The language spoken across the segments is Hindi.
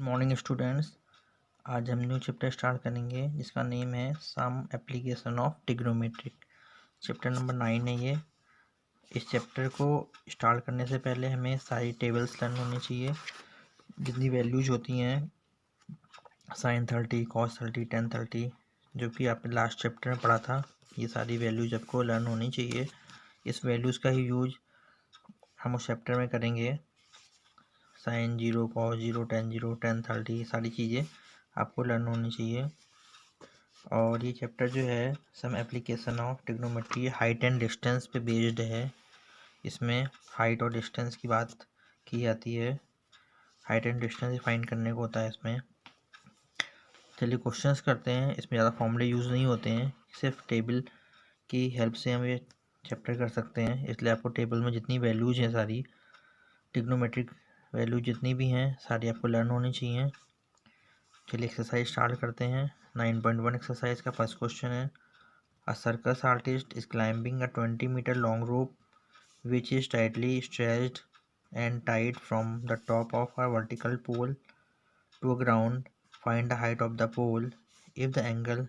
Morning students. आज हम न्यू चैप्टर स्टार्ट करेंगे जिसका नेम है some application of trigonometric. Chapter number 9 है ये। इस चैप्टर को स्टार्ट करने से पहले हमें सारी टेबल्स लर्न होनी चाहिए, जितनी वैल्यूज होती हैं sin 30, cos 30, tan 30, जो कि आपने लास्ट चैप्टर में पढ़ा था। ये सारी वैल्यूज आपको लर्न होनी चाहिए। इस वैल्यूज़ का ही यूज हम उस चैप्टर में करेंगे। sin 0, cos 0, tan 0, tan 30, सारी चीज़ें आपको लर्न होनी चाहिए। और ये चैप्टर जो है some application of trigonometry height and distance पे बेस्ड है। इसमें हाइट और डिस्टेंस की बात की जाती है। हाइट एंड डिस्टेंस फाइंड करने को होता है इसमें। चलिए क्वेश्चंस करते हैं। इसमें ज़्यादा फॉर्मूले यूज़ नहीं होते हैं, सिर्फ टेबल की हेल्प से हम ये चैप्टर कर सकते हैं। इसलिए आपको टेबल में जितनी वैल्यूज हैं सारी ट्रिग्नोमेट्रिक वैल्यू जितनी भी हैं सारी आपको लर्न होनी चाहिए। चलिए एक्सरसाइज स्टार्ट करते हैं। 9.1 एक्सरसाइज का फर्स्ट क्वेश्चन है A circus artist is climbing a 20-meter long rope which is tightly stretched and tied from the top of a vertical pole to a ground. Find the height of the pole if the angle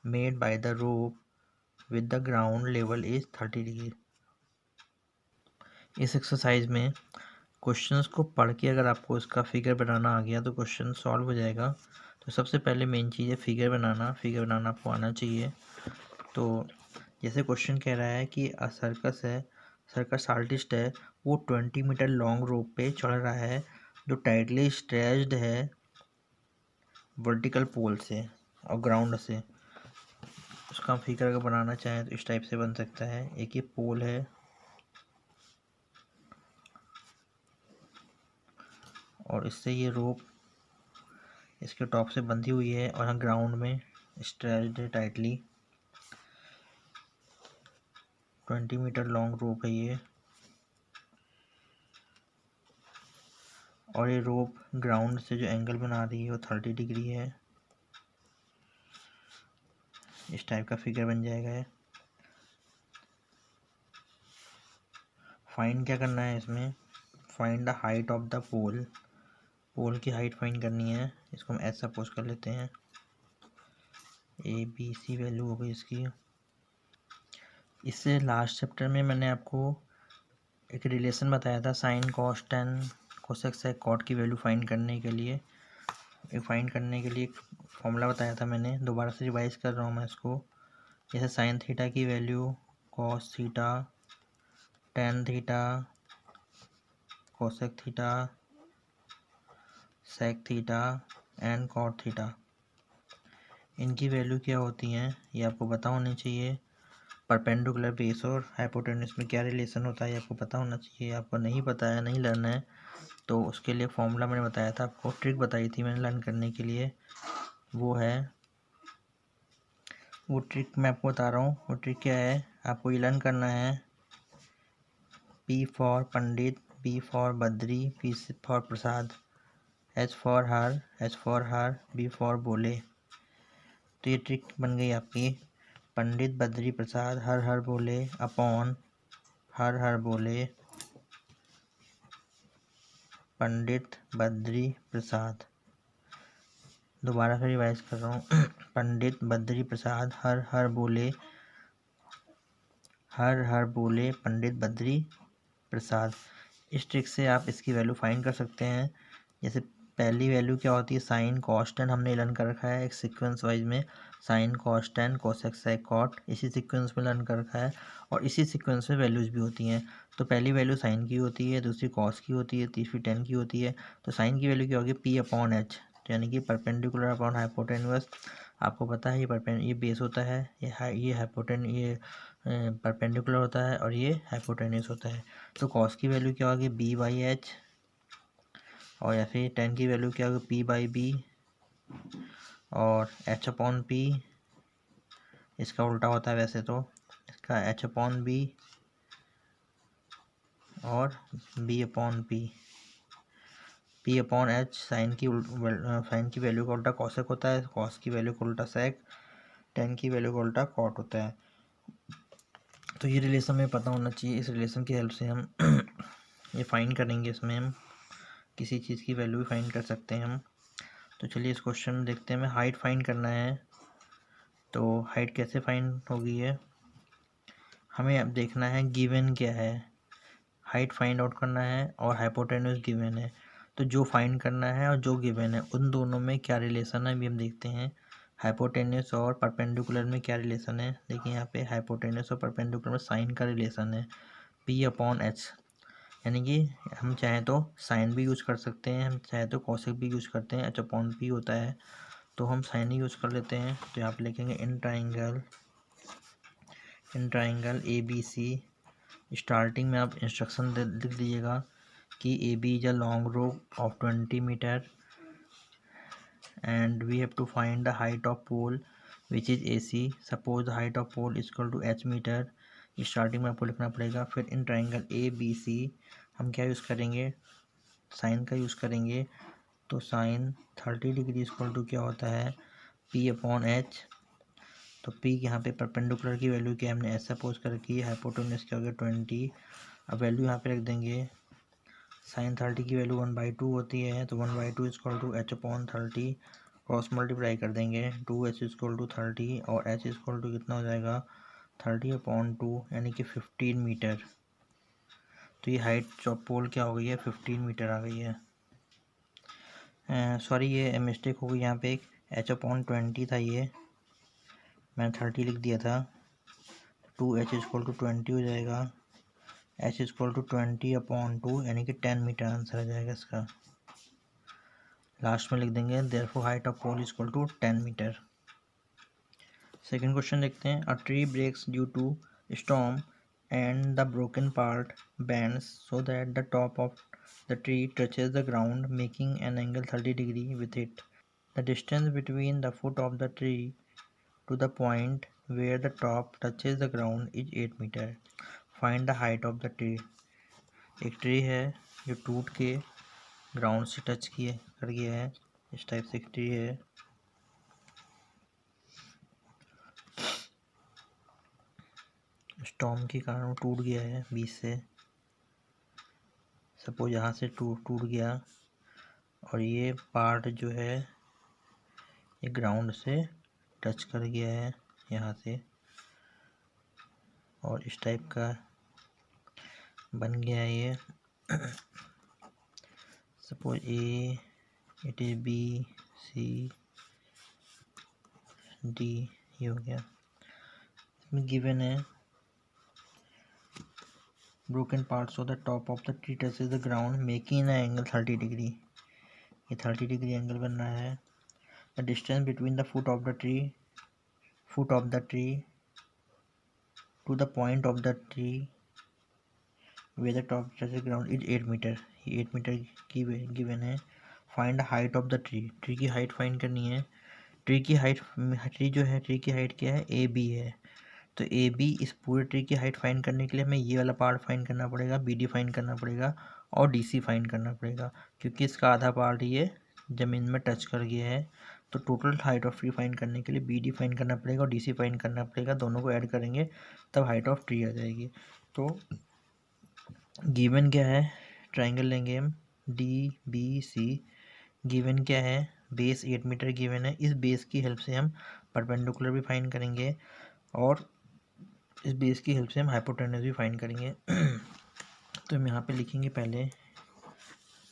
made by the rope with the ground level is 30 degree. इस एक्सरसाइज में क्वेश्चंस को पढ़ के अगर आपको इसका फिगर बनाना आ गया तो क्वेश्चन सॉल्व हो जाएगा। तो सबसे पहले मेन चीज़ है फिगर बनाना। फिगर बनाना आपको आना चाहिए। तो जैसे क्वेश्चन कह रहा है कि सर्कस है, सर्कस आर्टिस्ट है, वो 20 मीटर लॉन्ग रोप पे चढ़ रहा है जो टाइटली स्ट्रेच्ड है वर्टिकल पोल से और ग्राउंड से। उसका फिगर अगर बनाना चाहें तो इस टाइप से बन सकता है। एक ये पोल है और इससे ये रोप इसके टॉप से बंधी हुई है और यहाँ ग्राउंड में स्ट्रेच्ड है टाइटली। 20 मीटर लॉन्ग रोप है ये और ये रोप ग्राउंड से जो एंगल बना रही है वो 30 डिग्री है। इस टाइप का फिगर बन जाएगा है। फाइंड क्या करना है इसमें? Find the height of the pole. Pole की हाइट फाइंड करनी है। इसको हम ऐसा सपोज कर लेते हैं। ABC वैल्यू हो गई इसकी। इससे लास्ट चैप्टर में मैंने आपको एक रिलेशन बताया था sine cos tan cosec sec cot की वैल्यू फाइंड करने के लिए। फाइंड करने के लिए एक फॉर्मूला बताया था मैंने। दोबारा से रिवाइज कर रहा हूँ मैं इसको। जैसे साइन थीटा की value cos theta, tan theta, cosec theta, sec theta and cot theta, इनकी वैल्यू क्या होती हैं ये आपको पता होनी चाहिए। परपेंडिकुलर बेस और हाइपोटेन्यूस में क्या रिलेशन होता है ये आपको पता होना चाहिए। आपको नहीं पता है, नहीं लर्न है, तो उसके लिए फॉर्मूला मैंने बताया था आपको, ट्रिक बताई थी मैंने लर्न करने के लिए। वो ट्रिक मैं आपको बता रहा हूँ। वो ट्रिक क्या है, आपको ये लर्न करना है। P for Pandit, B for Badri, P for Prasad, H for her, B for बोले। तो ये ट्रिक बन गई आपकी। पंडित बद्री प्रसाद हर हर बोले अपॉन हर हर बोले पंडित बद्री प्रसाद। दोबारा से रिवाइज कर रहा हूँ। पंडित बद्री प्रसाद हर हर बोले पंडित बद्री प्रसाद। इस ट्रिक से आप इसकी वैल्यू फाइंड कर सकते हैं। जैसे पहली वैल्यू क्या होती है, साइन कॉस टेन हमने लर्न कर रखा है एक सीक्वेंस वाइज में। Sine cos tan cosec sec cot इसी सीक्वेंस में लर्न कर रखा है और इसी सीक्वेंस में वैल्यूज भी होती हैं। तो पहली वैल्यू साइन की होती है, दूसरी कॉस की होती है, तीसरी टेन की होती है। तो साइन की वैल्यू क्या होगी, P/H, यानी कि परपेंडिकुलर अपॉन हाइपोटेन्यूस। आपको पता है ये बेस होता है, ये परपेंडिकुलर होता है और ये हाइपोटेन्यूस होता है। तो कॉस की वैल्यू क्या होगी, B/H, और या फिर टेन की वैल्यू क्या होगी, P/B, और H/P। इसका उल्टा होता है वैसे तो, इसका H/B और B/P। P/H साइन की वैल्यू का उल्टा कॉसेक होता है, कॉस की वैल्यू का उल्टा सेक, टेन की वैल्यू का उल्टा कॉट होता है। तो ये रिलेशन हमें पता होना चाहिए। इस रिलेशन की हेल्प से हम ये फाइंड करेंगे। इसमें हम किसी चीज़ की वैल्यू भी फाइंड कर सकते हैं हम। तो चलिए इस क्वेश्चन में देखते हैं। हमें हाइट फाइंड करना है। तो हाइट कैसे फाइंड होगी है, हमें अब देखना है गिवन क्या है, हाइट फाइंड आउट करना है और हाइपोटेन्यूज गिवन है। तो जो फाइंड करना है और जो गिवन है उन दोनों में क्या रिलेशन है अभी हम देखते हैं। हाइपोटेन्यूज और परपेंडिकुलर में क्या रिलेशन है, देखिए यहाँ पे हाइपोटेन्यूज और परपेंडिकुलर में साइन का रिलेशन है P/H, यानी कि हम चाहें तो साइन भी यूज़ कर सकते हैं, हम चाहे तो कॉसेक भी यूज़ करते हैं, H/P होता है, तो हम साइन ही यूज़ कर लेते हैं। तो यहाँ पे लिखेंगे इन ट्राइंगल ABC। स्टार्टिंग में आप इंस्ट्रक्शन लिख दीजिएगा कि AB is a long row of 20 metre and we have to find the height of pole which is AC. suppose the height of pole is equal to h metre. Starting में आपको लिखना पड़ेगा। फिर इन ट्राइंगल ABC हम क्या यूज़ करेंगे, साइन का यूज़ करेंगे। तो साइन 30 डिग्री इक्वल टू क्या होता है P/H। तो P यहाँ पे परपेंडिकुलर की वैल्यू क्या हमने ऐसा सपोज कर रखी है, हाइपोटेन्यूज क्या हो गया 20। अब वैल्यू यहाँ पे रख देंगे, साइन 30 की वैल्यू 1/2 होती है, तो 1/2 equal to H/30 cross multiply कर देंगे 2h इक्वल टू 30 और h इक्वल टू कितना हो जाएगा 30/2 यानी कि 15 मीटर। तो ये हाइट ऑफ पोल क्या हो गई है 15 मीटर आ गई है। सॉरी ये मिस्टेक हो गई, यहाँ पे एक H/20 था, ये मैंने 30 लिख दिया था। 2h इक्वल टू 20 हो जाएगा, h इक्वल टू 20/2 यानी कि 10 मीटर आंसर आ जाएगा इसका। लास्ट में लिख देंगे therefore height of pole equal to 10 metre. Second question देखते हैं। A tree breaks due to storm and the broken part bends so that the top of the tree touches the ground making an angle 30 degree with it. The distance between the foot of the tree to the point where the top touches the ground is 8 metre. Find the height of the tree. एक ट्री है जो टूट के ग्राउंड से टच कर गया है, इस टाइप से एक ट्री है। स्टॉर्म के कारण वो टूट गया है बीच से, सपोज यहाँ से टूट गया और ये पार्ट जो है ये ग्राउंड से टच कर गया है यहाँ से और इस टाइप का बन गया है ये। Suppose A it is B C D, ये हो गया। इसमें गिवन है broken parts of the top of the tree touches the ground making an angle 30 degree. ये 30 डिग्री एंगल बन रहा है। The distance between the foot of the tree to the point of the tree where the top touches ground is 8 metre. ये 8 मीटर की गिवन है। Find height of the tree. Tree की हाइट फाइंड करनी है। ट्री की हाइट क्या है AB है। तो AB इस पूरे ट्री की हाइट फाइंड करने के लिए हमें ये वाला पार्ट फाइंड करना पड़ेगा, BD फाइंड करना पड़ेगा और DC फाइंड करना पड़ेगा, क्योंकि इसका आधा पार्ट ये ज़मीन में टच कर गया है। तो total height of tree find करने के लिए BD फाइंड करना पड़ेगा और DC फाइंड करना पड़ेगा, दोनों को ऐड करेंगे तब हाइट ऑफ ट्री आ जाएगी। तो गिवन क्या है, ट्राइंगल लेंगे हम DBC। गिवन क्या है, बेस 8 मीटर गिवन है। इस बेस की हेल्प से हम परपेंडिकुलर भी फाइंड करेंगे और इस बेस की हेल्प से हम हाइपोटेन्यूज भी फाइंड करेंगे। तो हम यहाँ पे लिखेंगे, पहले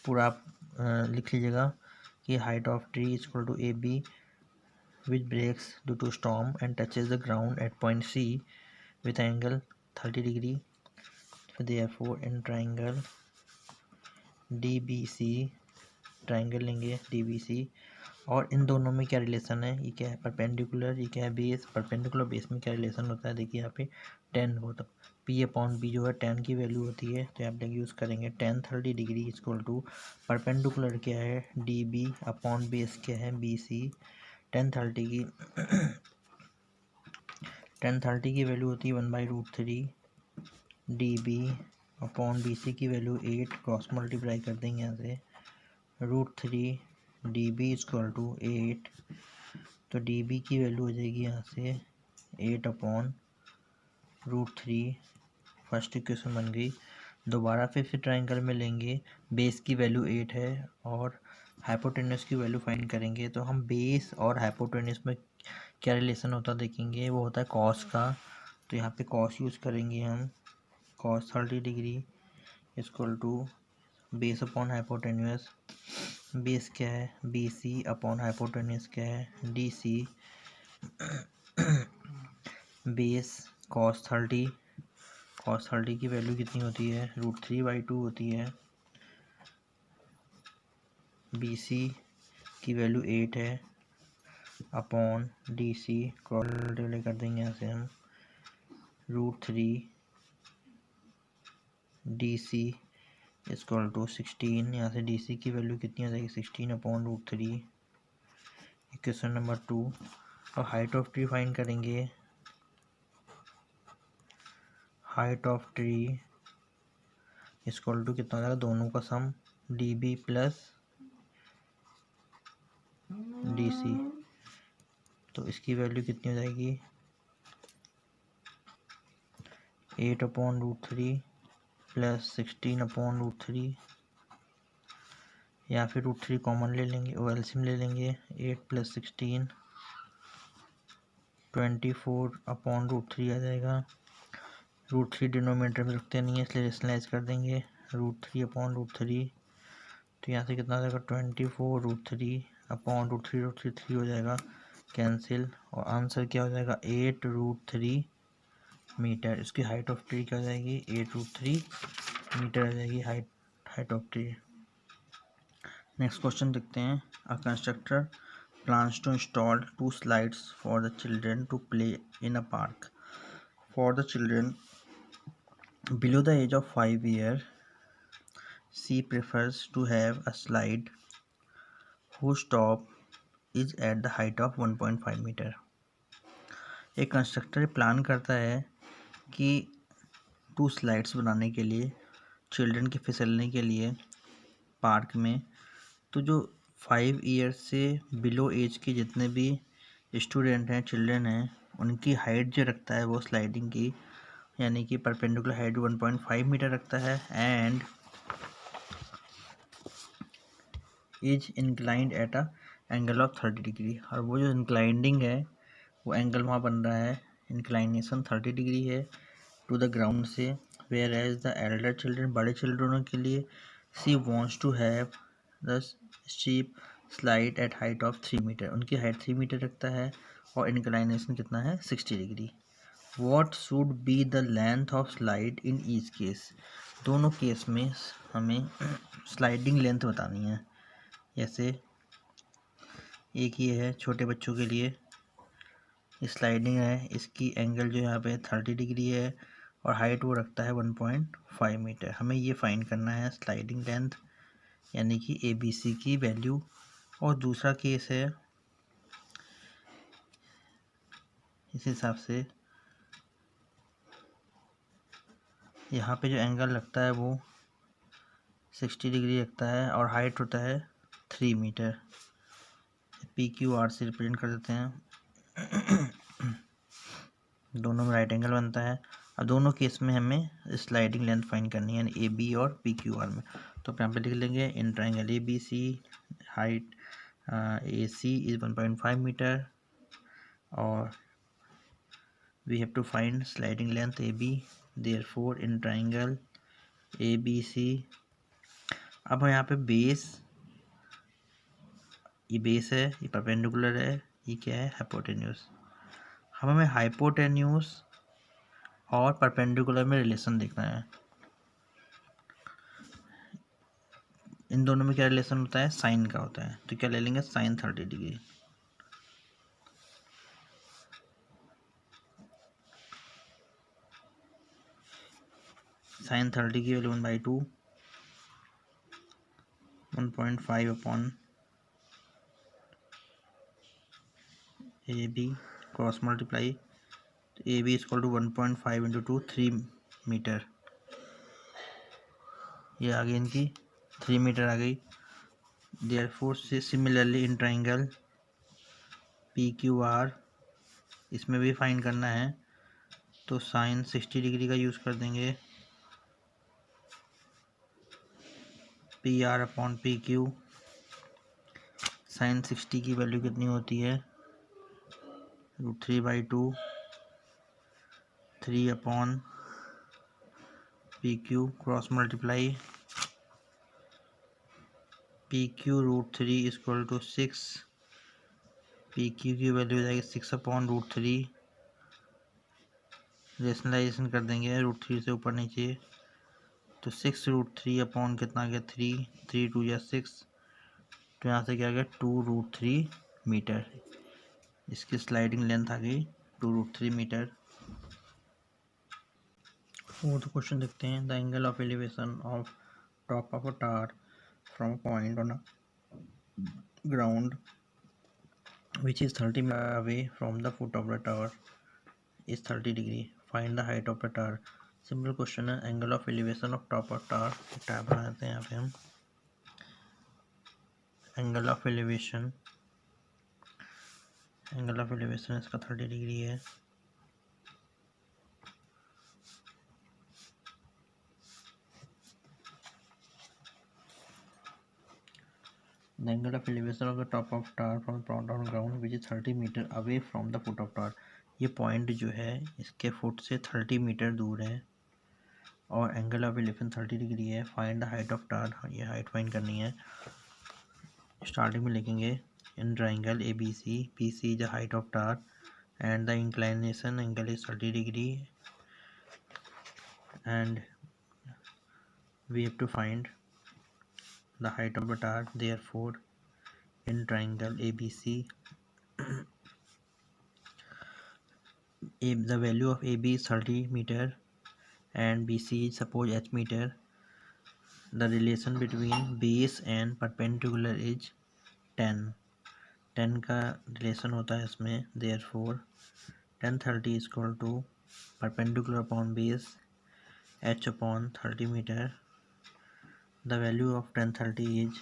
पूरा आप लिख लीजिएगा कि height of tree is equal to AB which breaks due to storm and touches the ground at point C with angle 30 degree. Therefore in triangle DBC, triangle लेंगे DBC और इन दोनों में क्या रिलेशन है, ये क्या है परपेंडिकुलर, ये क्या है बेस। परपेंडिकुलर बेस में क्या रिलेशन होता है, देखिए यहाँ पे 10 होता है, P/B जो है 10 की वैल्यू होती है, तो यहाँ पे यूज़ करेंगे 10 30 डिग्री इक्वल टू परपेंडिकुलर क्या है DB अपॉन बेस क्या है BC। 10 30 की वैल्यू होती है 1/√3 DB अपॉन BC की वैल्यू 8, क्रॉस मल्टीप्लाई कर देंगे यहाँ से √3 DB इक्वल टू 8। तो DB की वैल्यू हो जाएगी यहाँ से 8/√3। फर्स्ट इक्वेशन बन गई। दोबारा फिर से ट्राइंगल में लेंगे, बेस की वैल्यू 8 है और हाइपोटेन्यूस की वैल्यू फाइंड करेंगे तो हम बेस और हाइपोटेन्यूस में क्या रिलेशन होता है देखेंगे, वो होता है कॉस का। तो यहाँ पे कॉस यूज़ करेंगे हम, cos 30 degree equal to base upon hypotenuse. Base क्या है, बी सी अपॉन हाइपोटेन्यूस क्या है, D C. Base cos 30, cos 30 की वैल्यू कितनी होती है, √3/2 होती है। बी सी की वैल्यू 8 है upon D C, cross multiply कर देंगे यहाँ से हम, √3 डी सी इक्वल टू 16। यहाँ से डी सी की वैल्यू कितनी हो जाएगी, 16 अपॉन √3। Question number 2। और हाइट ऑफ ट्री फाइंड करेंगे। Height of tree equal to कितना हो जाएगा, दोनों का sum, D B plus D C. तो इसकी वैल्यू कितनी हो जाएगी, 8 अपॉन √3 प्लस 16 अपॉन √3, या फिर √3 कॉमन ले लेंगे और एलसीएम ले लेंगे। 8 प्लस 16 24 अपॉन √3 आ जाएगा। √3 डिनोमिनेटर में रखते नहीं है इसलिए रेशनलाइज कर देंगे, √3 अपॉन √3। तो यहाँ से कितना आ जाएगा, 24 √3 अपॉन √3 3 हो जाएगा कैंसिल, और आंसर क्या हो जाएगा, 8 √3 मीटर। इसकी हाइट ऑफ ट्री क्या हो जाएगी, 8 √3 मीटर आ जाएगी height of tree. Next question देखते हैं। A constructor plans to install 2 slides for the children to play in a park. For the children below the age of 5 years, she prefers to have a slide whose top is at the height of 1.5 metre. एक कंस्ट्रक्टर प्लान करता है कि 2 स्लाइड्स बनाने के लिए, चिल्ड्रन के फिसलने के लिए पार्क में। तो जो 5 ईयर्स से बिलो एज के जितने भी स्टूडेंट हैं, चिल्ड्रन हैं, उनकी हाइट जो रखता है वो स्लाइडिंग की, यानी कि परपेंडिकुलर हाइट 1.5 मीटर रखता है, and is inclined at a angle of 30 degree. और वो जो इंक्लाइंडिंग है वो एंगल वहाँ बन रहा है, इंक्लाइनेशन 30 डिग्री है टू द ग्राउंड से। Where as the elder children, बड़े चिल्ड्रनों के लिए, she wants to have the steep slide at height of 3 meter. उनकी हाइट 3 मीटर रखता है और इंक्लाइनेशन कितना है, 60 degree. What should be the length of slide in each case. दोनों केस में हमें स्लाइडिंग लेंथ बतानी है। जैसे एक ये है छोटे बच्चों के लिए स्लाइडिंग है, इसकी एंगल जो यहाँ पे 30 डिग्री है और हाइट वो रखता है 1.5 मीटर। हमें ये फाइंड करना है स्लाइडिंग लेंथ, यानी कि ABC की वैल्यू। और दूसरा केस है इस हिसाब से, यहाँ पे जो एंगल लगता है वो 60 डिग्री लगता है और हाइट होता है 3 मीटर। PQR से रिप्रेजेंट कर देते हैं। दोनों में राइट एंगल बनता है। और दोनों केस में हमें स्लाइडिंग लेंथ फाइंड करनी है, यानी AB और PQR में। तो यहाँ पे लिख लेंगे in triangle ABC height AC is 1.5 meter और we have to find sliding length AB, therefore in triangle ABC। अब हम यहाँ पे बेस, ये बेस है, ये परपेंडिकुलर है, ये क्या है, हाइपोटेन्यूस। हमें हाइपोटेन्यूस और परपेंडिकुलर में रिलेशन देखना है। इन दोनों में क्या रिलेशन होता है, साइन का होता है। तो क्या ले लेंगे, साइन 30 डिग्री। साइन 30 की value 1/2 1.5 upon AB cross multiply. तो AB equal to 1.5 into 2 3 metre. ये आ गई इनकी 3 मीटर आ गई। देयरफॉर से सिमिलरली इन ट्राइंगल PQR, इसमें भी फाइंड करना है। तो साइन 60 डिग्री का यूज़ कर देंगे, PR अपॉन PQ। साइन 60 की वैल्यू कितनी होती है, √3/2 3/PQ cross multiply PQ √3 = 6, PQ की वैल्यू हो जाएगी 6/√3, रेशनलाइजेशन कर देंगे √3 से ऊपर नीचे, तो 6√3 अपॉन कितना आ गया 3, 3 2 या 6, तो यहाँ से क्या आ गया 2√3 मीटर। इसकी स्लाइडिंग लेंथ आ गई 2√3 मीटर। फोर्थ क्वेश्चन देखते हैं। The angle of elevation of top of a tower from a point on a ground which is 30 meter away from the foot of the tower is 30 degree. Find the height of the tower. Simple question है। Angle of elevation of top of tower, टैब बनाते हैं यहाँ पे हम। एंगल ऑफ एलिवेशन इसका 30 डिग्री है। The angle of elevation of the top of tower from the ground which is 30 meter away from the foot of tower. ये पॉइंट जो है इसके फुट से 30 मीटर दूर है और एंगल ऑफ एलिवेशन 30 डिग्री है। Find the height of tower, ये हाइट फाइंड करनी है। स्टार्टिंग में लिखेंगे इन triangle ABC, PC is the height of tower and the inclination angle is 30 degree and we have to find the height of the tower. Therefore in triangle ABC, the value of AB is 30 meter and BC is suppose h meter. The relation between base and perpendicular is 10 का रिलेशन होता है इसमें। therefore tan 30 is equal to perpendicular upon base h upon 30 meter. The value of tan 30 is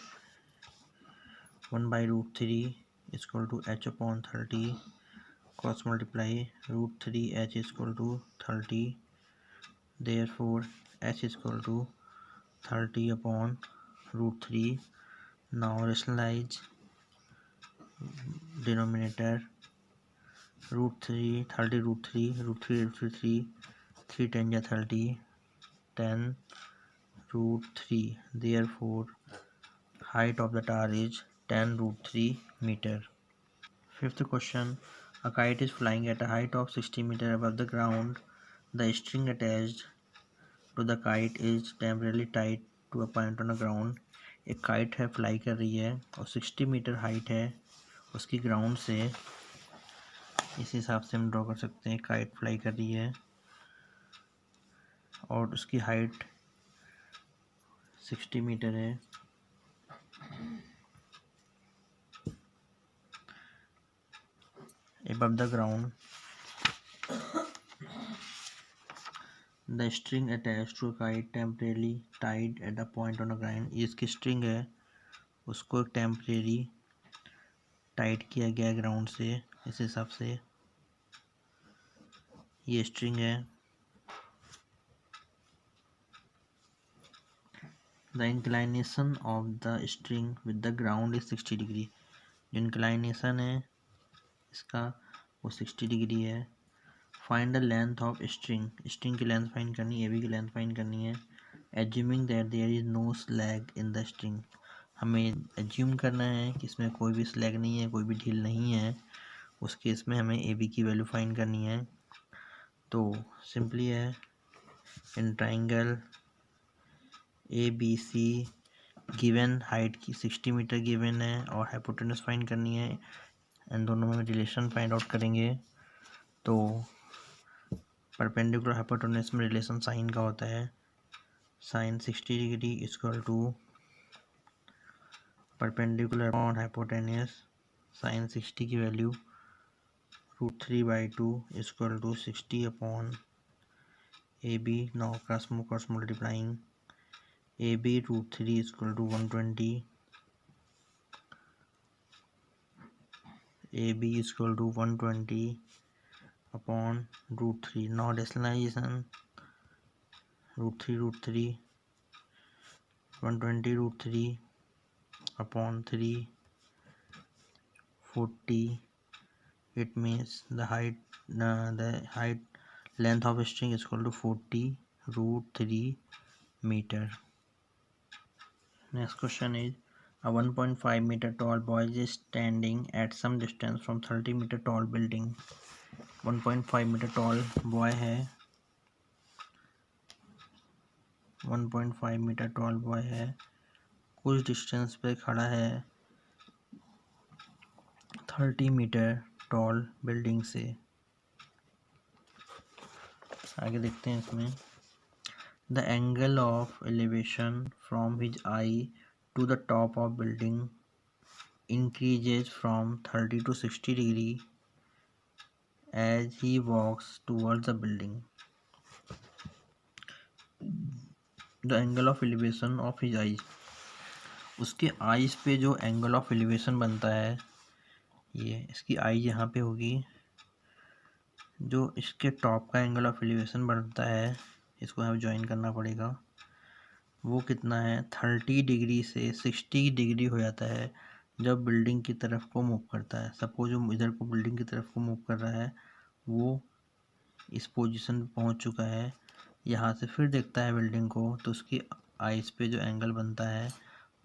1/√3 is equal to h upon 30 cross multiply √3 h is equal to 30. Therefore h is equal to 30 upon √3. Now rationalize denominator √3, 30 √3, √3 3 10 30, 10 √3. Therefore height of the tower is 10 √3 meter. Fifth question. A kite is flying at a height of 60 meter above the ground. The string attached to the kite is temporarily tied to a point on the ground. एक काइट है, फ्लाई कर रही है और 60 मीटर हाइट है उसकी ग्राउंड से। इस हिसाब से हम ड्रॉ कर सकते हैं। काइट फ्लाई कर रही है और उसकी हाइट 60 मीटर है। above the ground, the string attached to a kite temporarily tied at the point on the ground. ये इसकी स्ट्रिंग है, उसको एक टेम्परेरी टाइट किया गया ग्राउंड से। इस हिसाब से ये स्ट्रिंग है। The inclination of the string with the ground is 60 degree. जो इंक्लाइनेशन है इसका वो 60 डिग्री है। Find the length of string, string की लेंथ फाइंड करनी है, AB की लेंथ फाइंड करनी है। Assuming that there is no slack in the string, हमें एज्यूम करना है कि इसमें कोई भी स्लैग नहीं है, कोई भी ढील नहीं है। उस केस में हमें AB की वैल्यू फाइंड करनी है। तो सिंपली है इन ट्राइंगल ABC गिवन हाइट की 60 मीटर गिवन है और हाइपोटेनस फाइंड करनी है। इन दोनों में रिलेशन फाइंड आउट करेंगे। तो परपेंडिकुलर हाइपोटेनस में रिलेशन साइन का होता है, sine 60 degree equal to perpendicular upon hypotenuse. Sine 60 की value √3/2 equal to 60 upon AB। Now cross multiplying AB √3 equal to 120, AB equal to 120 upon √3। Now decimalisation √3 120 √3 upon 3 40, it means the height length of a string is equal to 40 root 3 meter. Next question is, a 1.5 meter tall boy is standing at some distance from 30 meter tall building. 1.5 meter tall boy है, 1.5 मीटर टॉल बॉय है, कुछ डिस्टेंस पे खड़ा है 30 मीटर टॉल बिल्डिंग से। आगे देखते हैं इसमें, the angle of elevation from his eye to the top of building increases from 30 to 60 degree as he walks towards the building. The angle of elevation of his eyes, उसके आइज पे जो एंगल ऑफ एलिवेशन बनता है, ये इसकी आई यहाँ पे होगी, जो इसके टॉप का एंगल ऑफ एलिवेशन बनता है, इसको हमें ज्वाइन करना पड़ेगा, वो कितना है 30 डिग्री से 60 डिग्री हो जाता है जब बिल्डिंग की तरफ को मूव करता है। सपोज वो इधर को बिल्डिंग की तरफ को मूव कर रहा है, वो इस पोजीशन पे पहुंच चुका है, यहाँ से फिर देखता है बिल्डिंग को, तो उसकी आइज पे जो एंगल बनता है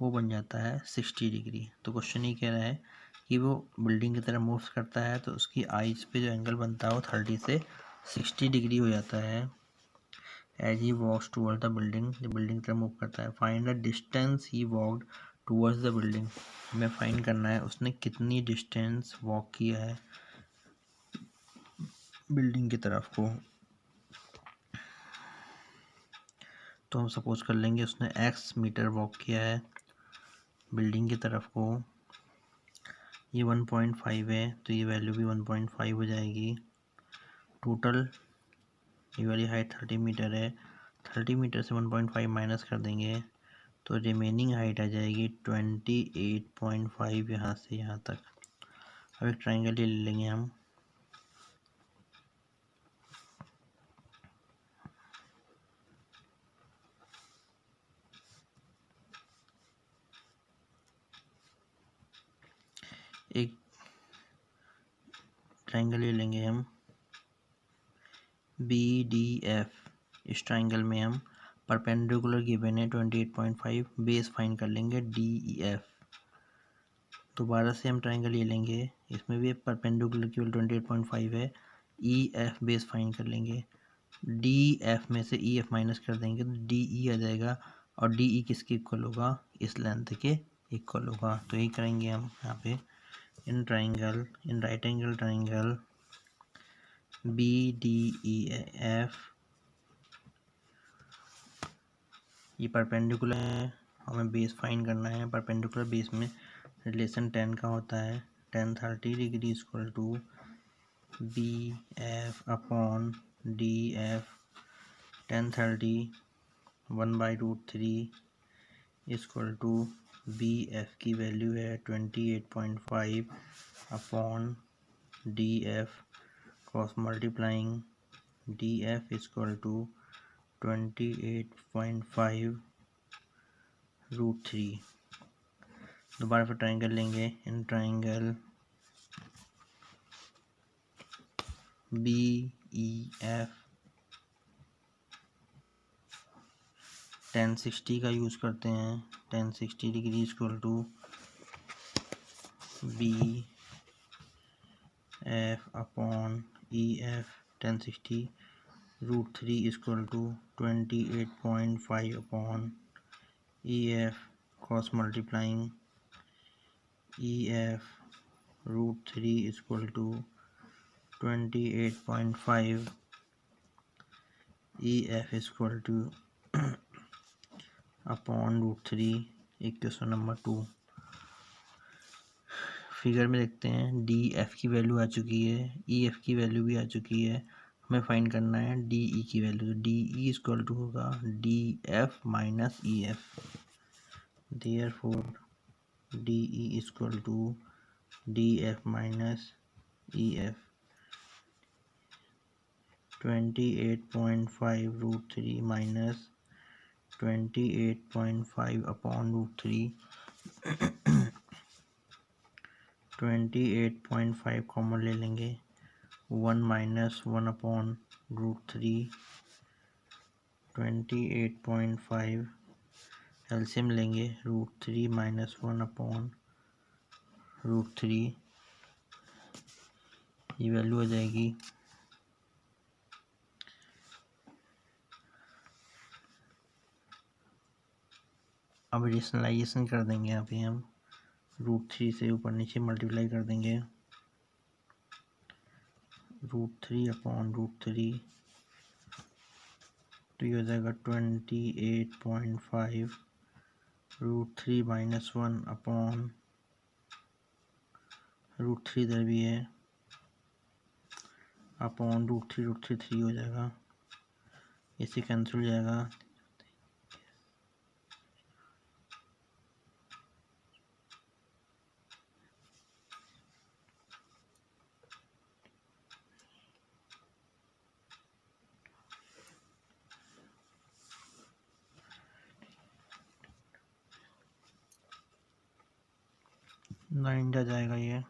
वो बन जाता है 60 डिग्री। तो क्वेश्चन ये कह रहा है कि वो बिल्डिंग की तरफ मूव करता है तो उसकी आइज पे जो एंगल बनता है वो 30 से 60 डिग्री हो जाता है as he walks towards the building, जब बिल्डिंग की तरफ मूव करता है। Find the distance he walked towards the building, हमें फाइंड करना है उसने कितनी डिस्टेंस वॉक किया है बिल्डिंग की तरफ को। तो हम सपोज कर लेंगे उसने x मीटर वॉक किया है बिल्डिंग की तरफ को, ये 1.5 है तो ये वैल्यू भी 1.5 हो जाएगी। टोटल ये वाली हाइट 30 मीटर है, 30 मीटर से 1.5 माइनस कर देंगे तो रिमेनिंग हाइट आ जाएगी 28.5 यहाँ से यहाँ तक। अब एक ट्रायंगल ले लेंगे हम, एक ट्रायंगल ले लेंगे हम BDF। इस ट्रायंगल में हम परपेंडिकुलर गिवन है 28.5, बेस फाइंड कर लेंगे DEF। दोबारा से हम ट्रायंगल ले लेंगे, इसमें भी परपेंडिकुलर की वैल्यू 28.5 है, EF बेस फाइंड कर लेंगे, DF में से EF माइनस कर देंगे तो DE आ जाएगा और DE किसके इक्वल होगा, इस लेंथ के इक्वल होगा। तो यही करेंगे हम यहाँ पे, in triangle, in right angle triangle BDEF, ये परपेंडिकुलर है, हमें बेस फाइंड करना है। परपेंडिकुलर बेस में रिलेशन 10 का होता है, 10 30 degree equal to BF upon DF। 10 30 1/√3 equal to BF की वैल्यू है 28.5 upon DF, cross multiplying DF equal to 28.5√3। दोबारा फिर ट्रायंगल लेंगे, इन ट्रायंगल BEF 1060 का यूज़ करते हैं, 1060 degree equal to BF upon EF 1060√3 equal to 28.5 upon EF, cross multiplying EF√3 equal to 28.5 EF equal to upon √3। Equation number 2 figure में देखते हैं, DF की वैल्यू आ चुकी है, EF की वैल्यू भी आ चुकी है, हमें फाइंड करना है DE की वैल्यू। तो DE इक्वल टू होगा DF minus EF, therefore DE equal to DF minus EF। 28.5√3 minus 28.5 upon √3 28.5 common ले लेंगे, 1 माइनस 1/√3, 28.5 एलसीएम लेंगे, √3 माइनस 1/√3, ये वैल्यू हो जाएगी अब रेशनलाइजेशन कर देंगे। यहाँ पे हम √3 से ऊपर नीचे मल्टीप्लाई कर देंगे, √3/√3, तो ये हो जाएगा 28.5, √3 माइनस 1/√3 इधर भी है, अपॉन √3 3 हो जाएगा, इसे कैंसिल हो जाएगा, नाइन जा जाएगा, ये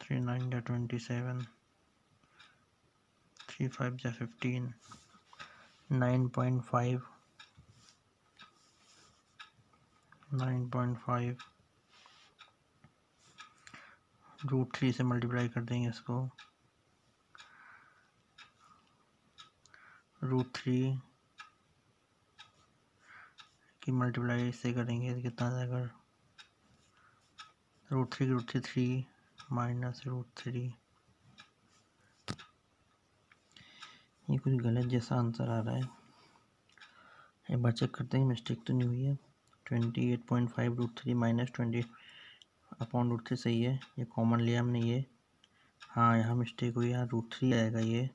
3 9 जा 27, 3 5 जा 15, 9.5 √3 से मल्टीप्लाई कर देंगे इसको, √3 की मल्टीप्लाई इससे करेंगे तो कितना आ जाएगा, √3 3 माइनस √3, ये कुछ गलत जैसा आंसर आ रहा है, एक बार चेक करते हैं मिस्टेक तो नहीं हुई है। 28.5 √3 माइनस 20/√3 सही है, ये कॉमन लिया हमने ये, हाँ यहाँ मिस्टेक हुई, यहाँ √3 आएगा, ये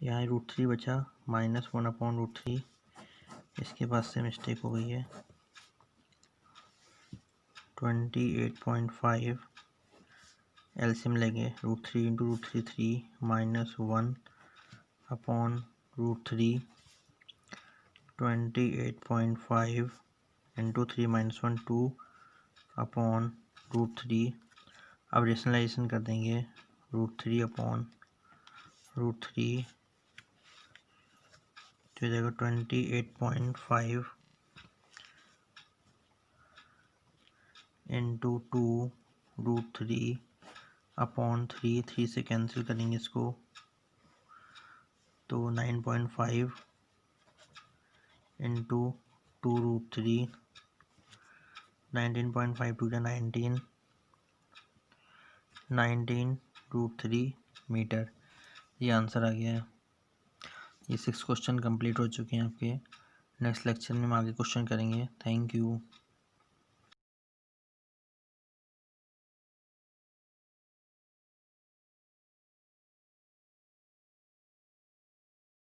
यहाँ √3 बचा, माइनस 1/√3, इसके बाद से मिस्टेक हो गई है। 28.5 एलसीएम लेंगे, √3 × √3 3 माइनस 1/√3, 28.5 × 3 माइनस 1 2/√3, अब रेशनलाइजेशन कर देंगे, √3/√3 तो जाएगा 28.5 × 2√3/3, 3 से कैंसिल करेंगे इसको, तो 9.5 × 2√3, 19.5 2 19, 19√3 मीटर, ये आंसर आ गया है। ये 6 क्वेश्चन कंप्लीट हो चुके हैं आपके। नेक्स्ट लेक्चर में हम आगे क्वेश्चन करेंगे। Thank you.